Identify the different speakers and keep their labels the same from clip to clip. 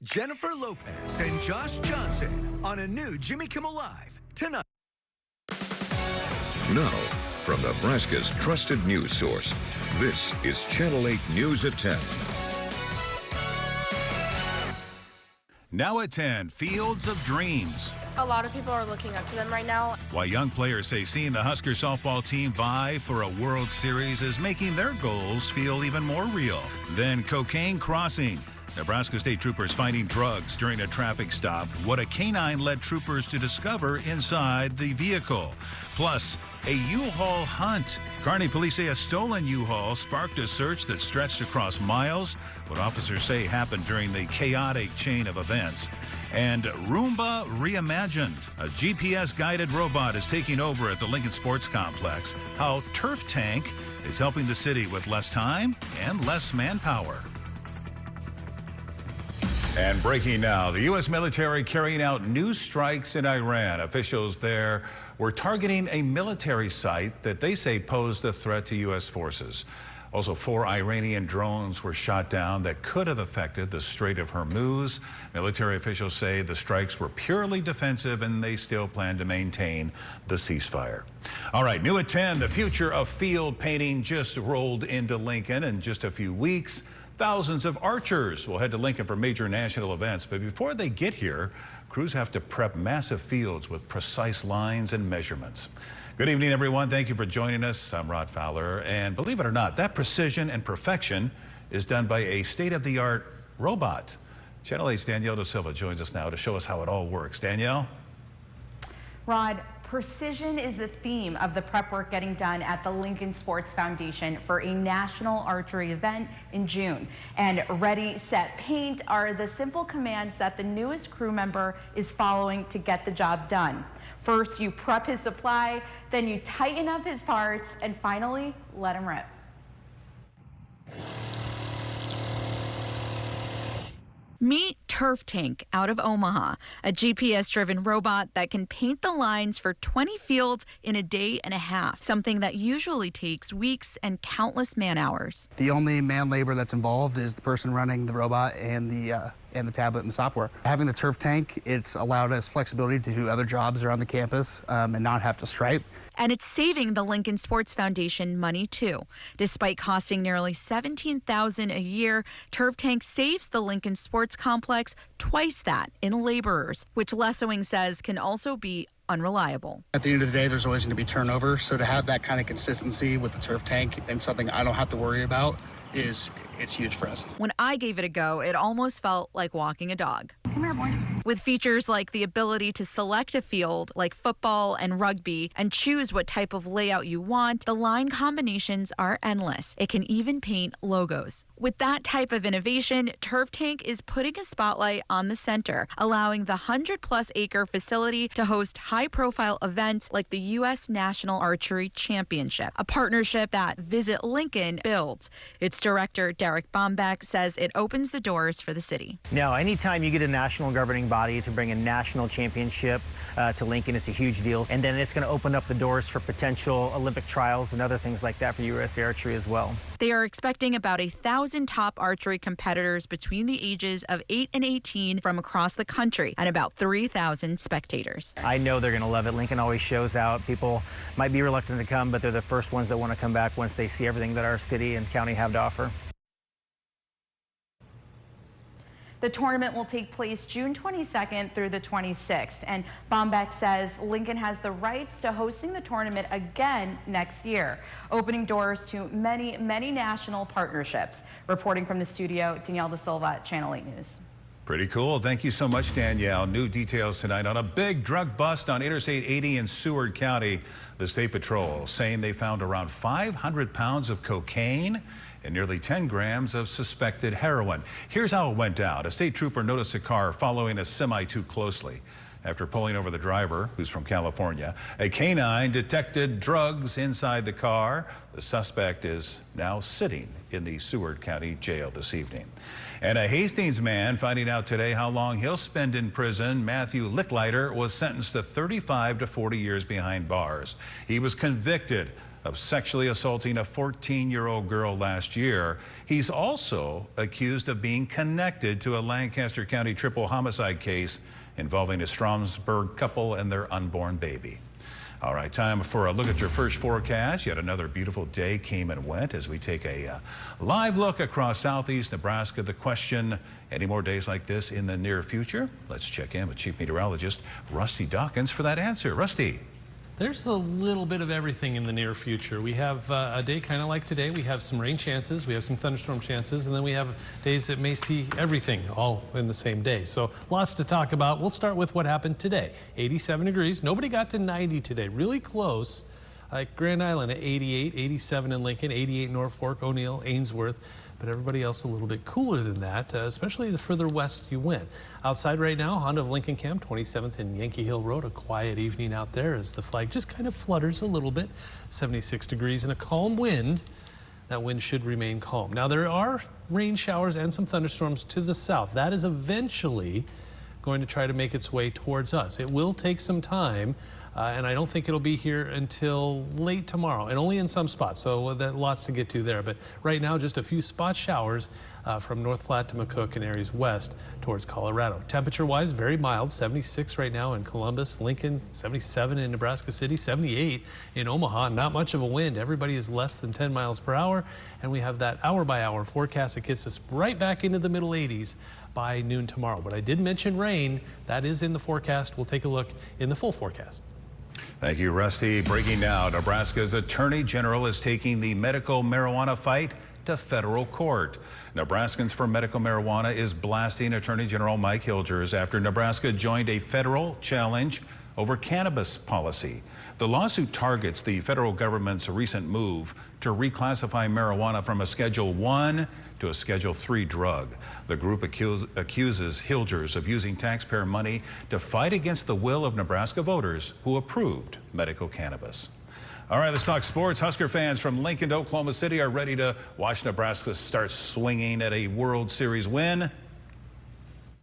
Speaker 1: Jennifer Lopez and Josh Johnson on a new Jimmy Kimmel Live tonight.
Speaker 2: Now, from Nebraska's trusted news source, this is Channel 8 News at 10.
Speaker 3: Now at 10, Fields of Dreams.
Speaker 4: A lot of people are looking up to them right now.
Speaker 3: While young players say seeing the Husker softball team vie for a World Series is making their goals feel even more real. Then Cocaine Crossing. Nebraska State troopers finding drugs during a traffic stop. What a canine led troopers to discover inside the vehicle. Plus, a U-Haul hunt. Kearney police say a stolen U-Haul sparked a search that stretched across miles. What officers say happened during the chaotic chain of events. And Roomba Reimagined. A GPS-guided robot is taking over at the Lincoln Sports Complex. How Turf Tank is helping the city with less time and less manpower. And breaking now, the U.S. military carrying out new strikes in Iran. Officials there were targeting a military site that they say posed a threat to U.S. forces. Also, 4 Iranian drones were shot down that could have affected the Strait of Hormuz. Military officials say the strikes were purely defensive and they still plan to maintain the ceasefire. All right, new at 10, the future of field painting just rolled into Lincoln in just a few weeks. Thousands of archers will head to Lincoln for major national events, but before they get here, crews have to prep massive fields with precise lines and measurements. Good evening, everyone. Thank you for joining us. I'm Rod Fowler, and believe it or not, that precision and perfection is done by a state-of-the-art robot. Channel 8's Danielle Da Silva joins us now to show us how it all works. Danielle?
Speaker 5: Rod, precision is the theme of the prep work getting done at the Lincoln Sports Foundation for a national archery event in June. And ready, set, paint are the simple commands that the newest crew member is following to get the job done. First, you prep his supply, then you tighten up his parts, and finally, let him rip.
Speaker 6: Meet Turf Tank out of Omaha, a GPS-driven robot that can paint the lines for 20 fields in a day and a half, something that usually takes weeks and countless man-hours.
Speaker 7: The only man labor that's involved is the person running the robot and the tablet and software. Having the Turf Tank, it's allowed us flexibility to do other jobs around the campus and not have to stripe.
Speaker 6: And it's saving the Lincoln Sports Foundation money too. Despite costing nearly $17,000 a year, Turf Tank saves the Lincoln Sports Complex twice that in laborers, which Lessoing says can also be unreliable.
Speaker 7: At the end of the day, there's always going to be turnover, so to have that kind of consistency with the Turf Tank and something I don't have to worry about it's huge for us.
Speaker 6: When I gave it a go, it almost felt like walking a dog.
Speaker 5: Come here, boy.
Speaker 6: With features like the ability to select a field like football and rugby and choose what type of layout you want, the line combinations are endless. It can even paint logos. With that type of innovation, Turf Tank is putting a spotlight on the center, allowing the 100-plus acre facility to host high-profile events like the U.S. National Archery Championship, a partnership that Visit Lincoln builds. Its director, Derek Bombeck, says it opens the doors for the city.
Speaker 8: Now, anytime you get a national governing body to bring a national championship to Lincoln, it's a huge deal. And then it's going to open up the doors for potential Olympic trials and other things like that for USA Archery as well.
Speaker 6: They are expecting about 1,000 top archery competitors between the ages of 8 and 18 from across the country and about 3,000 spectators.
Speaker 8: I know they're going to love it. Lincoln always shows out. People might be reluctant to come, but they're the first ones that want to come back once they see everything that our city and county have to offer.
Speaker 5: The tournament will take place June 22nd through the 26th, and Bombeck says Lincoln has the rights to hosting the tournament again next year, opening doors to many, many national partnerships. Reporting from the studio, Danielle Da Silva, Channel 8 News.
Speaker 3: Pretty cool. Thank you so much, Danielle. New details tonight on a big drug bust on Interstate 80 in Seward County. The State Patrol saying they found around 500 pounds of cocaine and nearly 10 grams of suspected heroin. Here's how it went down. A state trooper noticed a car following a semi too closely. After pulling over the driver, who's from California, a canine detected drugs inside the car. The suspect is now sitting in the Seward County Jail this evening. And a Hastings man finding out today how long he'll spend in prison. Matthew Licklider was sentenced to 35 to 40 years behind bars. He was convicted of sexually assaulting a 14-year-old girl last year. He's also accused of being connected to a Lancaster County triple homicide case involving a Stromsburg couple and their unborn baby. All right, time for a look at your first forecast. Yet another beautiful day came and went as we take a live look across southeast Nebraska. The question, any more days like this in the near future? Let's check in with Chief Meteorologist Rusty Dawkins for that answer. Rusty.
Speaker 9: There's a little bit of everything in the near future. We have a day kind of like today. We have some rain chances, we have some thunderstorm chances, and then we have days that may see everything all in the same day. So lots to talk about. We'll start with what happened today. 87 degrees. Nobody got to 90 today. Really close. Like Grand Island at 88, 87 in Lincoln, 88 Norfolk, O'Neill, Ainsworth, but everybody else a little bit cooler than that, especially the further west you went. Outside right now, Honda of Lincoln Camp, 27th and Yankee Hill Road, a quiet evening out there as the flag just kind of flutters a little bit, 76 degrees and a calm wind. That wind should remain calm. Now there are rain showers and some thunderstorms to the south. That is eventually going to try to make its way towards us. It will take some time. And I don't think it'll be here until late tomorrow, and only in some spots, so that lots to get to there. But right now, just a few spot showers from North Platte to McCook and areas west towards Colorado. Temperature-wise, very mild, 76 right now in Columbus, Lincoln, 77 in Nebraska City, 78 in Omaha. Not much of a wind. Everybody is less than 10 miles per hour, and we have that hour-by-hour forecast that gets us right back into the middle 80s by noon tomorrow. But I did mention rain. That is in the forecast. We'll take a look in the full forecast.
Speaker 3: Thank you, Rusty. Breaking now, Nebraska's Attorney General is taking the medical marijuana fight to federal court. Nebraskans for Medical Marijuana is blasting Attorney General Mike Hilgers after Nebraska joined a federal challenge over cannabis policy. The lawsuit targets the federal government's recent move to reclassify marijuana from a Schedule 1 to a Schedule 3 drug. The group accuses Hilgers of using taxpayer money to fight against the will of Nebraska voters who approved medical cannabis. All right, let's talk sports. Husker fans from Lincoln to Oklahoma City are ready to watch Nebraska start swinging at a World Series win.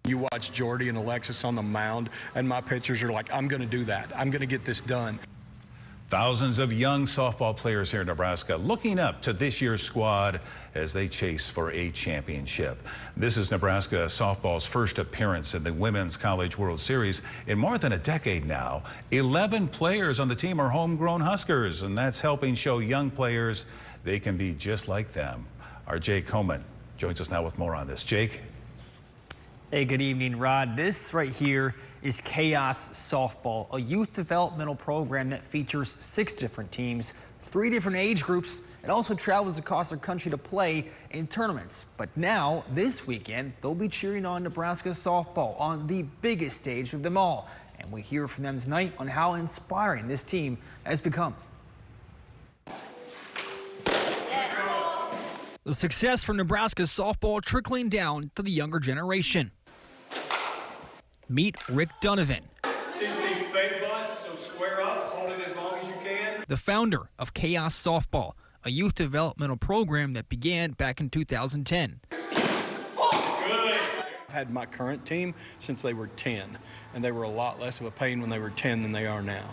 Speaker 10: You watch Jordy and Alexis on the mound, and my pitchers are like, I'm going to do that. I'm going to get this done.
Speaker 3: Thousands of young softball players here in Nebraska looking up to this year's squad as they chase for a championship. This is Nebraska softball's first appearance in the Women's College World Series in more than a decade now. 11 players on the team are homegrown Huskers, and that's helping show young players they can be just like them. Our Jake Coleman joins us now with more on this. Jake?
Speaker 11: Hey, good evening, Rod. This right here is Chaos Softball, a youth developmental program that features 6 different teams, 3 different age groups. It also travels across the country to play in tournaments. But now, this weekend, they'll be cheering on Nebraska softball on the biggest stage of them all. And we hear from them tonight on how inspiring this team has become. The success from Nebraska's softball trickling down to the younger generation. Meet Rick Donovan,
Speaker 12: fake butt, so square up, hold it as long as you can.
Speaker 11: The founder of Chaos Softball, a youth developmental program that began back in 2010.
Speaker 10: I've had my current team since they were 10, and they were a lot less of a pain when they were 10 than they are now.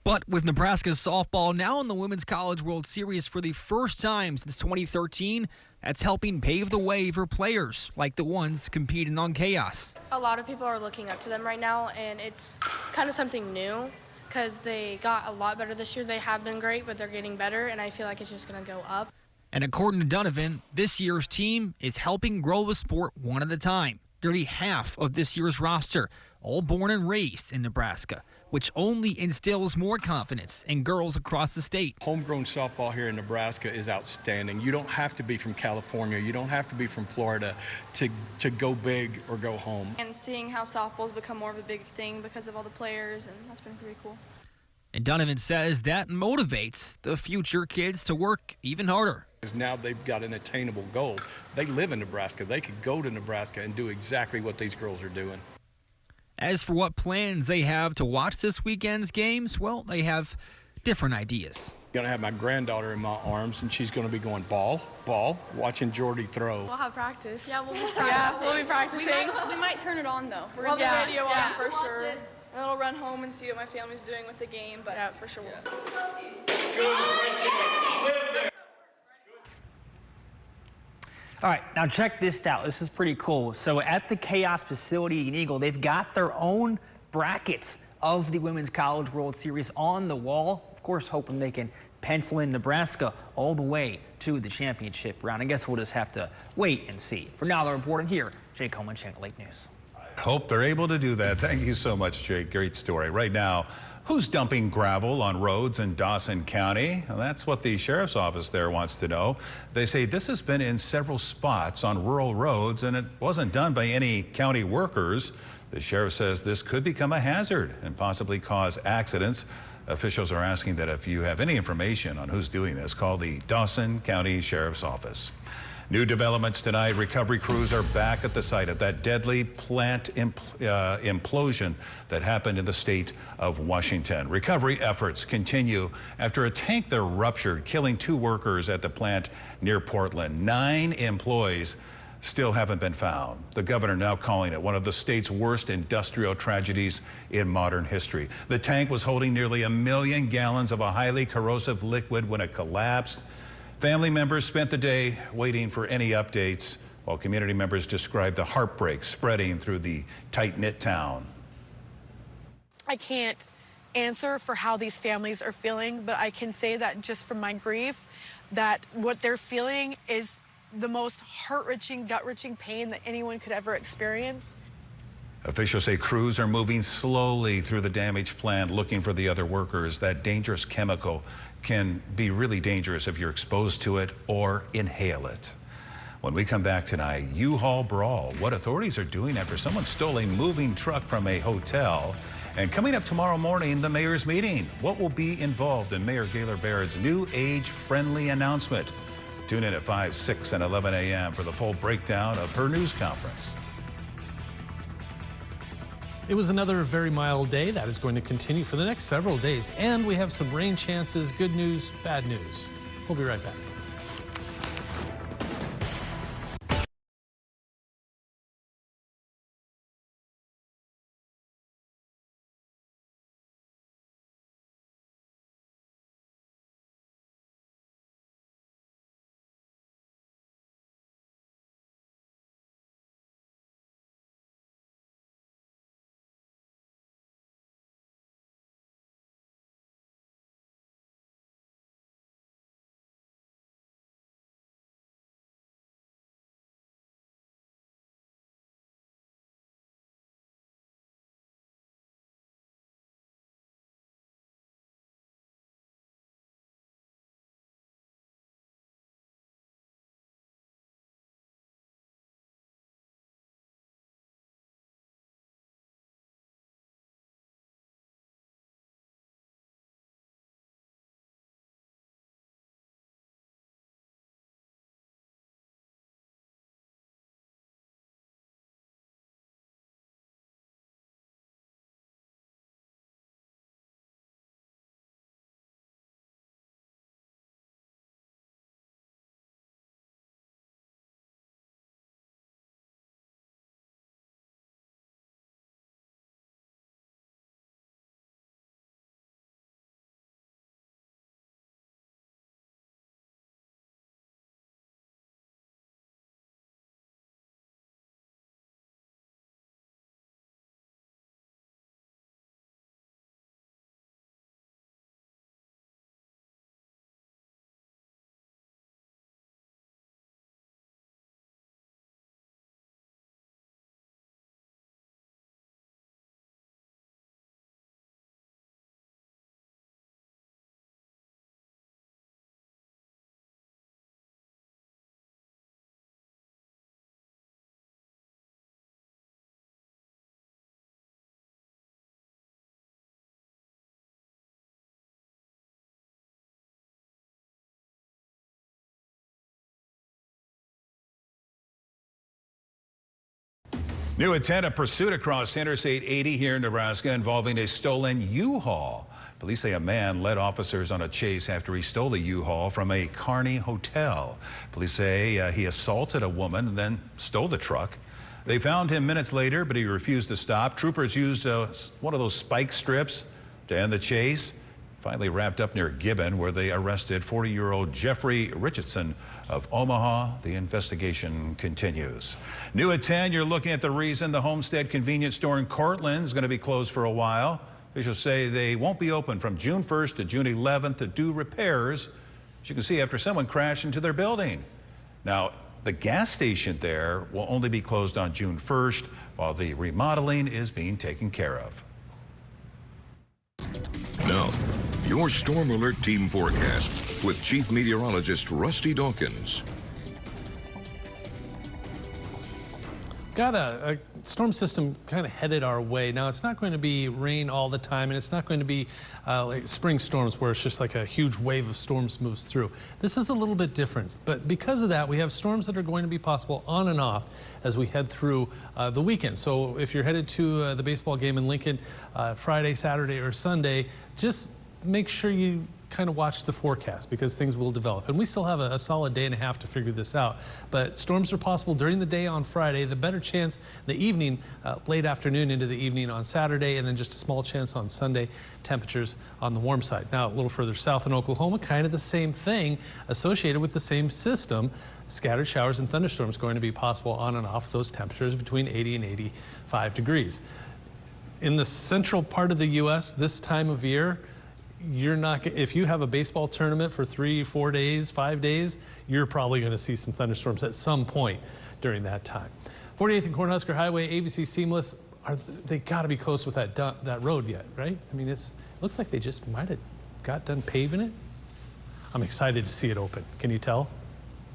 Speaker 11: But with Nebraska's softball now in the Women's College World Series for the first time since 2013, that's helping pave the way for players like the ones competing on Chaos.
Speaker 4: A lot of people are looking up to them right now, and it's kind of something new because they got a lot better this year. They have been great, but they're getting better, and I feel like it's just going to go up.
Speaker 11: And according to Donovan, this year's team is helping grow the sport one at a time. Nearly half of this year's roster, all born and raised in Nebraska, which only instills more confidence in girls across the state.
Speaker 10: Homegrown softball here in Nebraska is outstanding. You don't have to be from California. You don't have to be from Florida to go big or go home.
Speaker 13: And seeing how softball's become more of a big thing because of all the players, and that's been pretty cool.
Speaker 11: And Donovan says that motivates the future kids to work even harder.
Speaker 10: Because now they've got an attainable goal. They live in Nebraska. They could go to Nebraska and do exactly what these girls are doing.
Speaker 11: As for what plans they have to watch this weekend's games, well, they have different ideas.
Speaker 10: I'm going to have my granddaughter in my arms, and she's going to be going ball, watching Jordy throw.
Speaker 4: We'll have practice.
Speaker 13: Yeah, we'll be practicing.
Speaker 4: We might turn it on, though.
Speaker 13: We'll have the radio on for sure. then we'll run home and see what my family's doing with the game, but yeah, for sure.
Speaker 11: All right, now check this out. This is pretty cool. So at the Chaos facility in Eagle, they've got their own brackets of the Women's College World Series on the wall. Of course, hoping they can pencil in Nebraska all the way to the championship round. I guess we'll just have to wait and see. For now, the reporting here, Jake Coleman, Channel 8 News.
Speaker 3: Hope they're able to do that. Thank you so much, Jake. Great story. Right now, who's dumping gravel on roads in Dawson County? Well, that's what the sheriff's office there wants to know. They say this has been in several spots on rural roads, and it wasn't done by any county workers. The sheriff says this could become a hazard and possibly cause accidents. Officials are asking that if you have any information on who's doing this, call the Dawson County Sheriff's Office. New developments tonight. Recovery crews are back at the site of that deadly plant implosion that happened in the state of Washington. Recovery efforts continue after a tank there ruptured, killing 2 workers at the plant near Portland. 9 employees still haven't been found. The governor now calling it one of the state's worst industrial tragedies in modern history. The tank was holding nearly 1 million gallons of a highly corrosive liquid when it collapsed. Family members spent the day waiting for any updates, while community members described the heartbreak spreading through the tight-knit town.
Speaker 14: I can't answer for how these families are feeling, but I can say that just from my grief, that what they're feeling is the most heart-wrenching, gut-wrenching pain that anyone could ever experience.
Speaker 3: Officials say crews are moving slowly through the damaged plant looking for the other workers. That dangerous chemical can be really dangerous if you're exposed to it or inhale it. When we come back tonight, U-Haul brawl, what authorities are doing after someone stole a moving truck from a hotel. And coming up tomorrow morning, the mayor's meeting. What will be involved in Mayor Gaylor Baird's new age-friendly announcement? Tune in at 5, 6, and 11 a.m. for the full breakdown of her news conference.
Speaker 9: It was another very mild day. That is going to continue for the next several days. And we have some rain chances. Good news, bad news. We'll be right back.
Speaker 3: New intent of pursuit across Interstate 80 here in Nebraska involving a stolen U-Haul. Police say a man led officers on a chase after he stole a U-Haul from a Kearney hotel. Police say he assaulted a woman and then stole the truck. They found him minutes later, but he refused to stop. Troopers used one of those spike strips to end the chase. Finally wrapped up near Gibbon, where they arrested 40-year-old Jeffrey Richardson of Omaha. The investigation continues. New at 10, you're looking at the reason the Homestead convenience store in Cortland is going to be closed for a while. Officials say they won't be open from June 1st to June 11th to do repairs, as you can see, after someone crashed into their building. Now, the gas station there will only be closed on June 1st, while the remodeling is being taken care of.
Speaker 2: Now, your Storm Alert Team forecast with Chief Meteorologist Rusty Dawkins.
Speaker 9: Got a storm system kind of headed our way. Now, it's not going to be rain all the time, and it's not going to be like spring storms where it's just like a huge wave of storms moves through. This is a little bit different, but because of that, we have storms that are going to be possible on and off as we head through the weekend. So if you're headed to the baseball game in Lincoln Friday, Saturday, or Sunday, just make sure you kind of watch the forecast, because things will develop. And we still have a solid day and a half to figure this out. But storms are possible during the day on Friday, the better chance in the evening, late afternoon into the evening on Saturday, and then just a small chance on Sunday. Temperatures on the warm side. Now, a little further south in Oklahoma, kind of the same thing associated with the same system. Scattered showers and thunderstorms going to be possible on and off those temperatures between 80 and 85 degrees. In the central part of the U.S. this time of year, you're not, if you have a baseball tournament for 3, 4 days, 5 days, you're probably going to see some thunderstorms at some point during that time. 48th and Cornhusker Highway, ABC Seamless, they got to be close with that road yet, right? I mean, it looks like they just might have got done paving it. I'm excited to see it open. Can you tell?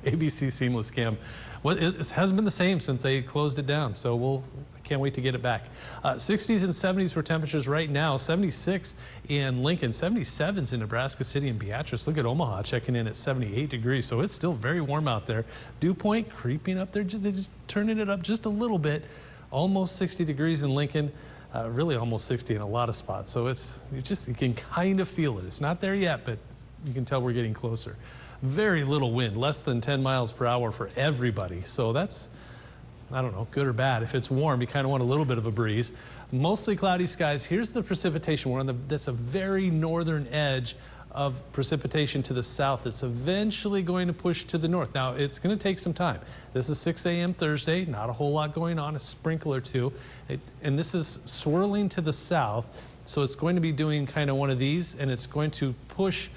Speaker 9: ABC Seamless Cam. Well, it hasn't been the same since they closed it down, so can't wait to get it back. 60s and 70s for temperatures right now. 76 in Lincoln, 77s in Nebraska City and Beatrice. Look at Omaha checking in at 78 degrees, so it's still very warm out there. Dew point creeping up there, they're just turning it up just a little bit. Almost 60 degrees in Lincoln, really almost 60 in a lot of spots. So you can kind of feel it. It's not there yet, but you can tell we're getting closer. Very little wind, less than 10 miles per hour for everybody. So that's, I don't know, good or bad. If it's warm, you kind of want a little bit of a breeze. Mostly cloudy skies. Here's the precipitation. We're on that's a very northern edge of precipitation to the south. It's eventually going to push to the north. Now, it's going to take some time. This is 6 a.m. Thursday. Not a whole lot going on, a sprinkle or two. And this is swirling to the south. So it's going to be doing kind of one of these, and it's going to push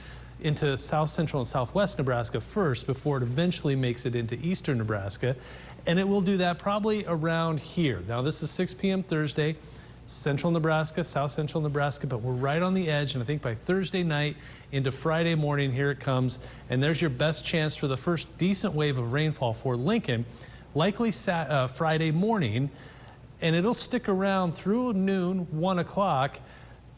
Speaker 9: into south central and southwest Nebraska first before it eventually makes it into eastern Nebraska. And it will do that probably around here. Now, this is 6 p.m. Thursday, central Nebraska, south central Nebraska, but we're right on the edge. And I think by Thursday night into Friday morning, here it comes. And there's your best chance for the first decent wave of rainfall for Lincoln, likely Friday morning. And it'll stick around through noon, 1 o'clock.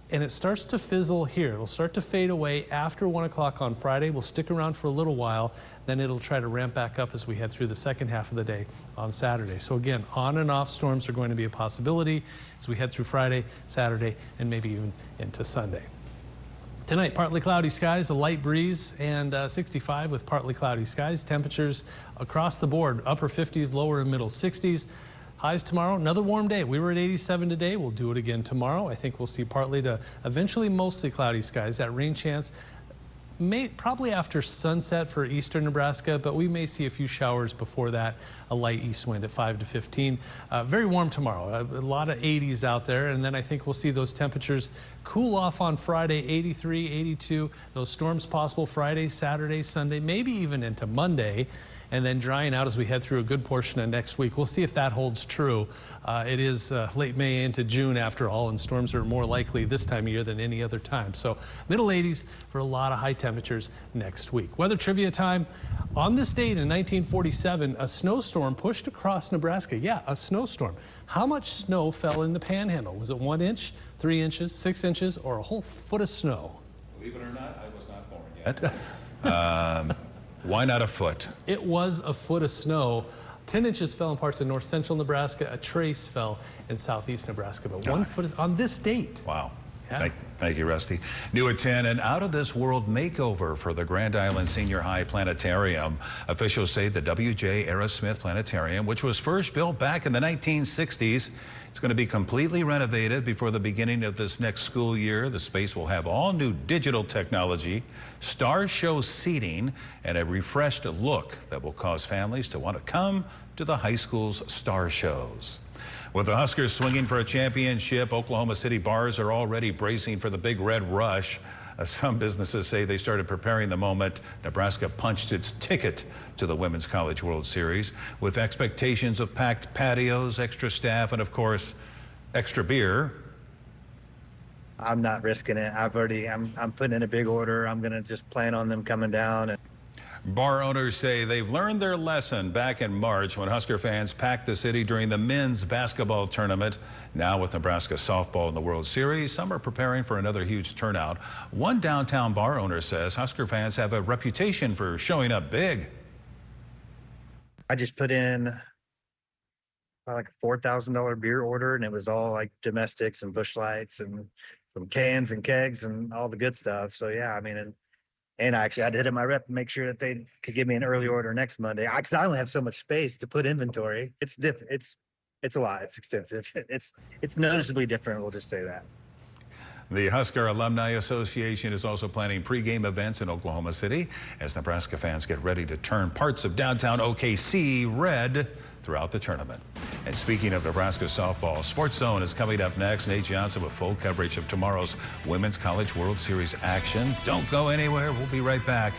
Speaker 9: And it starts to fizzle here. It'll start to fade away after 1 o'clock on Friday. We'll stick around for a little while. Then it'll try to ramp back up as we head through the second half of the day on Saturday. So again, on and off storms are going to be a possibility as we head through Friday, Saturday, and maybe even into Sunday. Tonight, partly cloudy skies, a light breeze, and 65 with partly cloudy skies. Temperatures across the board, upper 50s, lower and middle 60s. Highs tomorrow, another warm day. We were at 87 today. We'll do it again tomorrow. I think we'll see partly to eventually mostly cloudy skies. That rain chance probably after sunset for eastern Nebraska, but we may see a few showers before that. A light east wind at 5 to 15. Very warm tomorrow. A lot of 80s out there, and then I think we'll see those temperatures cool off on Friday, 83, 82. Those storms possible Friday, Saturday, Sunday, maybe even into Monday. And then drying out as we head through a good portion of next week. We'll see if that holds true. It is late May into June after all, and storms are more likely this time of year than any other time. So middle 80s for a lot of high temperatures next week. Weather trivia time. On this date in 1947, a snowstorm pushed across Nebraska. Yeah, a snowstorm. How much snow fell in the Panhandle? Was it 1 inch, 3 inches, 6 inches, or a whole foot of snow?
Speaker 3: Believe it or not, I was not born yet. Why not a foot?
Speaker 9: It was a foot of snow. 10 inches fell in parts of north central Nebraska. A trace fell in southeast Nebraska. But 1 foot on this date.
Speaker 3: Wow.
Speaker 9: Yeah.
Speaker 3: Thank you, Rusty. New at 10, an out-of-this-world makeover for the Grand Island Senior High Planetarium. Officials say the W.J. Aerosmith Planetarium, which was first built back in the 1960s, it's going to be completely renovated before the beginning of this next school year. The space will have all new digital technology, star show seating, and a refreshed look that will cause families to want to come to the high school's star shows. With the Huskers swinging for a championship, Oklahoma City bars are already bracing for the big red rush. Some businesses say they started preparing the moment Nebraska punched its ticket to the Women's College World Series, with expectations of packed patios, extra staff, and of course, extra beer.
Speaker 15: I'm not risking it. I'm putting in a big order. I'm going to just plan on them coming down.
Speaker 3: Bar owners say they've learned their lesson back in March when Husker fans packed the city during the men's basketball tournament. Now with Nebraska softball in the World Series, some are preparing for another huge turnout. One downtown bar owner says Husker fans have a reputation for showing up big.
Speaker 15: I just put in like a $4,000 beer order, and it was all like domestics and Busch Lights and some cans and kegs and all the good stuff. So yeah, I mean, and actually, I'd hit up my rep to make sure that they could give me an early order next Monday. Because I only have so much space to put inventory. It's different. It's a lot. It's extensive. It's noticeably different. We'll just say that.
Speaker 3: The Husker Alumni Association is also planning pregame events in Oklahoma City as Nebraska fans get ready to turn parts of downtown OKC red throughout the tournament. And speaking of Nebraska softball, Sports Zone is coming up next. Nate Johnson with full coverage of tomorrow's Women's College World Series action. Don't go anywhere. We'll be right back.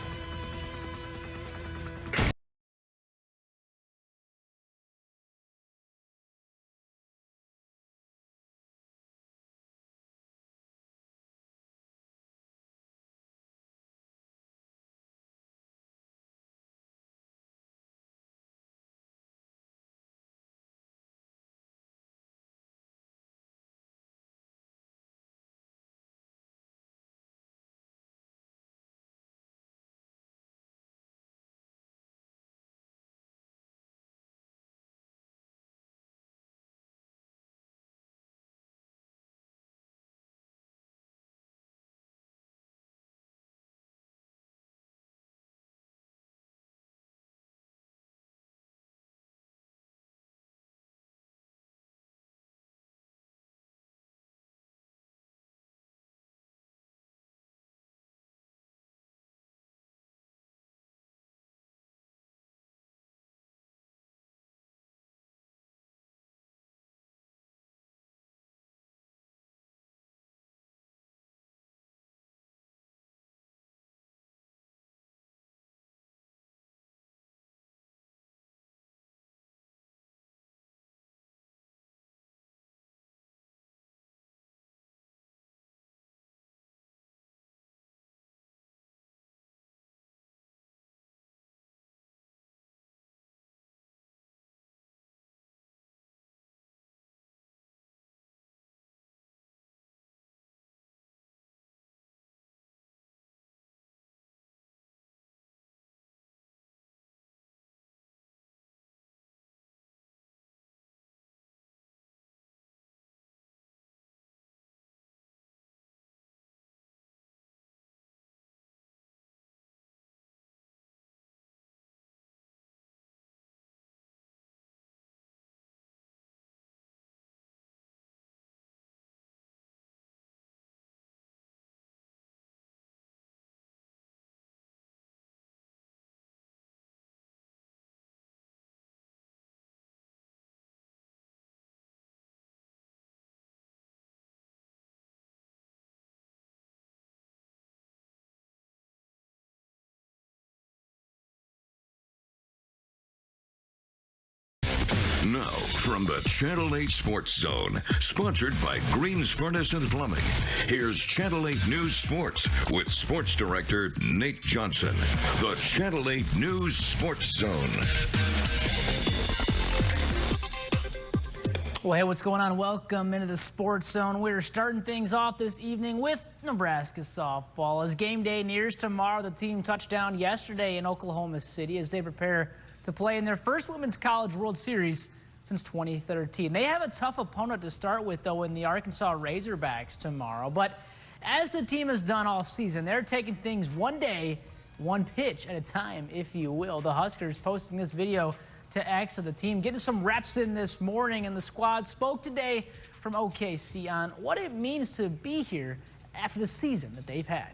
Speaker 2: Now, from the Channel 8 Sports Zone, sponsored by Green's Furnace and Plumbing, here's Channel 8 News Sports with Sports Director Nate Johnson. The Channel 8 News Sports Zone.
Speaker 16: Well, hey, what's going on? Welcome into the Sports Zone. We're starting things off this evening with Nebraska softball. As game day nears tomorrow, the team touched down yesterday in Oklahoma City as they prepare to play in their first Women's College World Series since 2013. They have a tough opponent to start with, though, in the Arkansas Razorbacks tomorrow. But as the team has done all season, they're taking things one day, one pitch at a time, if you will. The Huskers posting this video to X of the team getting some reps in this morning, and the squad spoke today from OKC on what it means to be here after the season that they've had.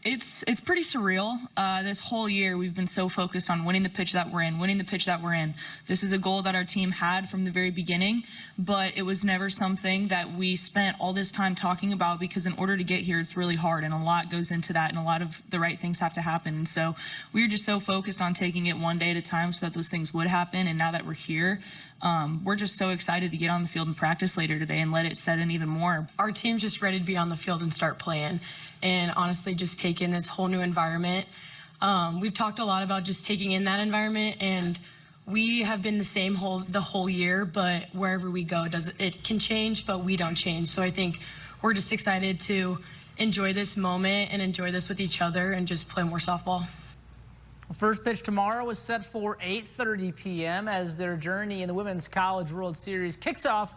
Speaker 17: It's pretty surreal. This whole year we've been so focused on winning the pitch that we're in, This is a goal that our team had from the very beginning, but it was never something that we spent all this time talking about, because in order to get here, it's really hard, and a lot goes into that, and a lot of the right things have to happen. And so we were just so focused on taking it one day at a time so that those things would happen. And now that we're here, we're just so excited to get on the field and practice later today and let it set in even more.
Speaker 18: Our team's just ready to be on the field and start playing, and honestly just take in this whole new environment. We've talked a lot about just taking in that environment, and we have been the same the whole year, but wherever we go, it can change, but we don't change. So I think we're just excited to enjoy this moment and enjoy this with each other and just play more softball.
Speaker 16: First pitch tomorrow is set for 8:30 p.m. as their journey in the Women's College World Series kicks off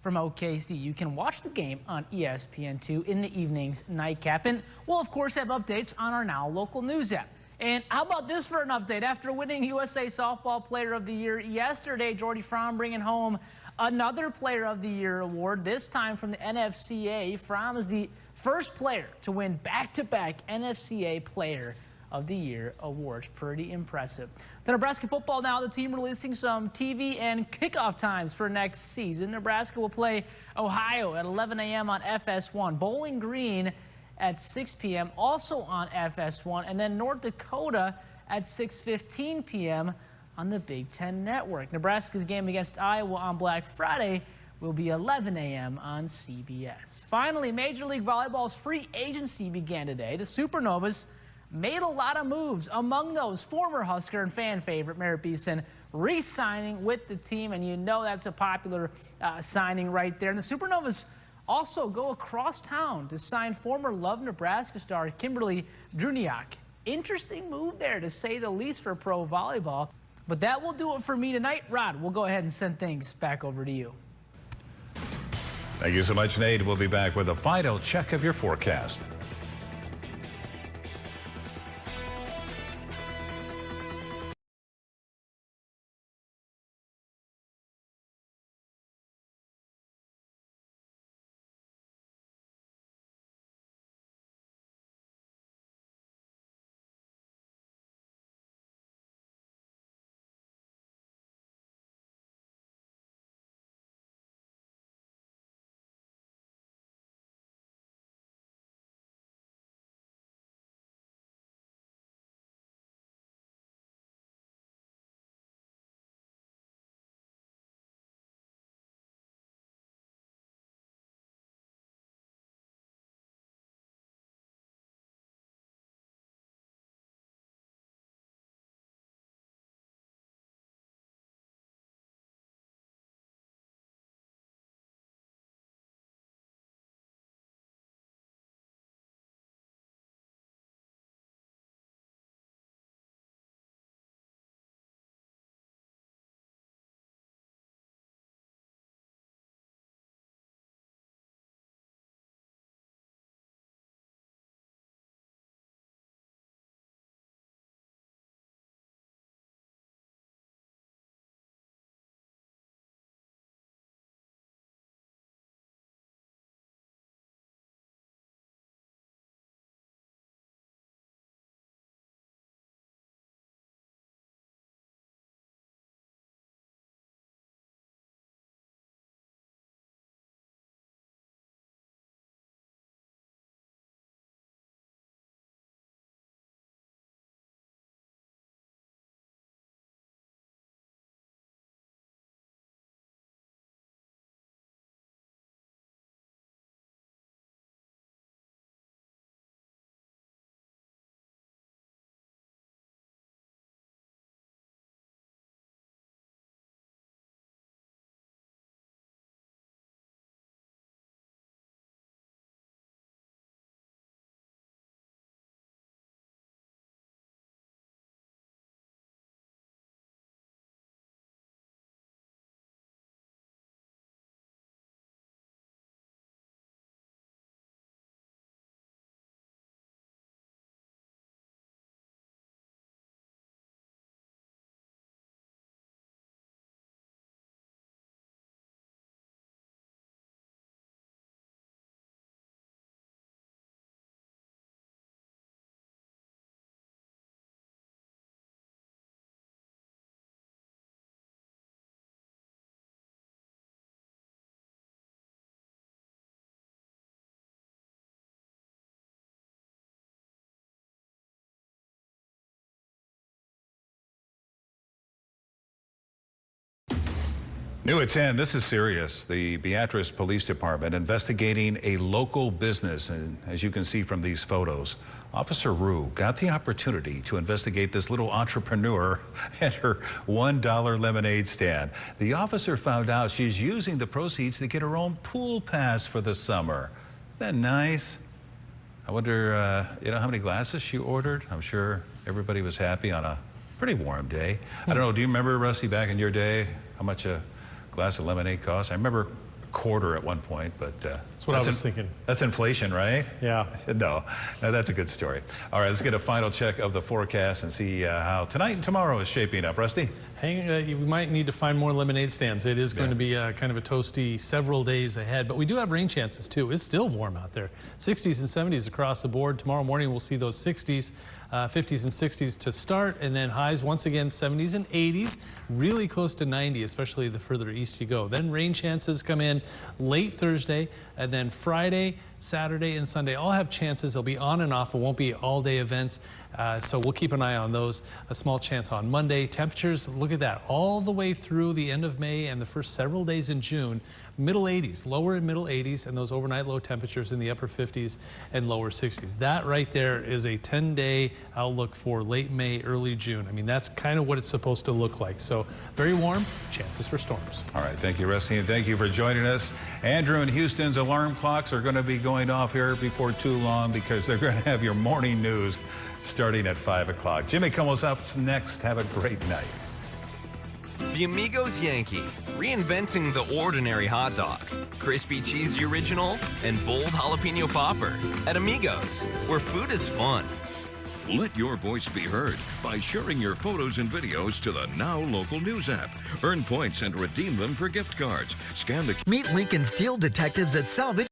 Speaker 16: from OKC. You can watch the game on ESPN2 in the evening's nightcap. And we'll, of course, have updates on our Now Local News app. And how about this for an update? After winning USA Softball Player of the Year yesterday, Jordy Fromm bringing home another Player of the Year award, this time from the NFCA. Fromm is the first player to win back-to-back NFCA Player of the Year awards. Pretty impressive. The Nebraska football now, the team releasing some TV and kickoff times for next season. Nebraska will play Ohio at 11 a.m. on FS1, Bowling Green at 6 p.m. also on FS1, and then North Dakota at 6:15 p.m. on the Big Ten Network. Nebraska's game against Iowa on Black Friday will be 11 a.m. on CBS. Finally, Major League Volleyball's free agency began today. The Supernovas made a lot of moves. Among those, former Husker and fan favorite Merritt Beeson re-signing with the team, and you know that's a popular signing right there. And the Supernovas also go across town to sign former Love Nebraska star Kimberly Druniak. Interesting move there, to say the least, for pro volleyball. But that will do it for me tonight. Rod, we'll go ahead and send things back over to you.
Speaker 3: Thank you so much, Nate. We'll be back with a final check of your forecast. New at 10, this is serious. The Beatrice Police Department investigating a local business. And as you can see from these photos, Officer Rue got the opportunity to investigate this little entrepreneur at her $1 lemonade stand. The officer found out she's using the proceeds to get her own pool pass for the summer. Isn't that nice? I wonder, how many glasses she ordered? I'm sure everybody was happy on a pretty warm day. I don't know, do you remember, Rusty, back in your day, how much a glass of lemonade cost? I remember a quarter at one point, but
Speaker 9: that's what I was thinking.
Speaker 3: That's inflation, right?
Speaker 9: Yeah.
Speaker 3: No, that's a good story. All right, let's get a final check of the forecast and see how tonight and tomorrow is shaping up. Rusty?
Speaker 9: We might need to find more lemonade stands. It is going to be kind of a toasty several days ahead, but we do have rain chances too. It's still warm out there. 60s and 70s across the board. Tomorrow morning we'll see those 60s, 50s and 60s to start, and then highs once again 70s and 80s, really close to 90, especially the further east you go. Then rain chances come in late Thursday, and then Friday, Saturday, and Sunday all have chances. They'll be on and off. It won't be all-day events, so we'll keep an eye on those. A small chance on Monday. Temperatures, look at that, all the way through the end of May and the first several days in June. Middle 80s, lower and middle 80s, and those overnight low temperatures in the upper 50s and lower 60s. That right there is a 10-day outlook for late May, early June. I mean, that's kind of what it's supposed to look like. So very warm, chances for storms.
Speaker 3: All right, thank you, Rusty, and thank you for joining us. Andrew and Houston's alarm clocks are going to be going off here before too long because they're going to have your morning news starting at 5 o'clock. Jimmy Kimmel's up next. Have a great night.
Speaker 19: The Amigos Yankee, reinventing the ordinary hot dog. Crispy cheesy original and bold jalapeno popper. At Amigos, where food is fun.
Speaker 2: Let your voice be heard by sharing your photos and videos to the Now Local News app. Earn points and redeem them for gift cards. Scan the...
Speaker 20: Meet Lincoln's deal detectives at Salvage